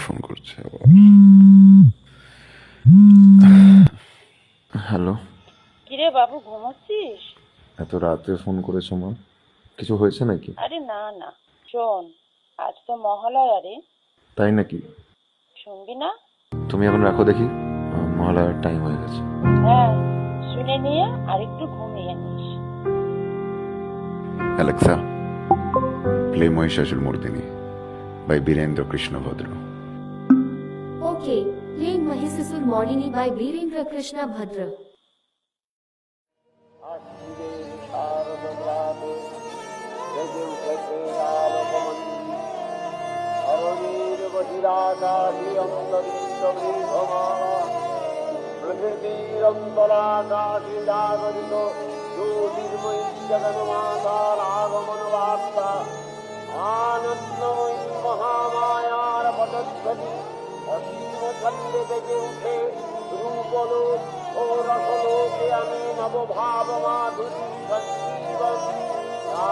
Phone করছে আবার। Hello. কিরে বাবু, ঘুমাচ্ছিস? এত রাতে ফোন করেছো মা, কিছু হয়েছে নাকি? আরে না না, শোন, আজ তো মহালয়া রে। তাই নাকি? শুনবি না? তুমি এখন রাখো দেখি, মহালয়ার টাইম হয়ে গেছে। হ্যাঁ, শুনে নিয়ে আর একটু ঘুমিয়ে নিস। Alexa, play Mahishasur Murdini by Birendra Krishna Bhadra. Okay, playing Mahisasur Mordini by Birendra Krishna Bhadra. প্রকৃতিরন্তরাকাশিজাগরিত জ্যোতির্ময়ী জগন্মাতার আগমন বার্তা, আনন্দময়ী মহামায়ার পদধ্বনি অসীম ছন্দে বেজে উঠে রূপলোক ও রসলোকে আমি নবভাব মাধুরী সঞ্জীবন।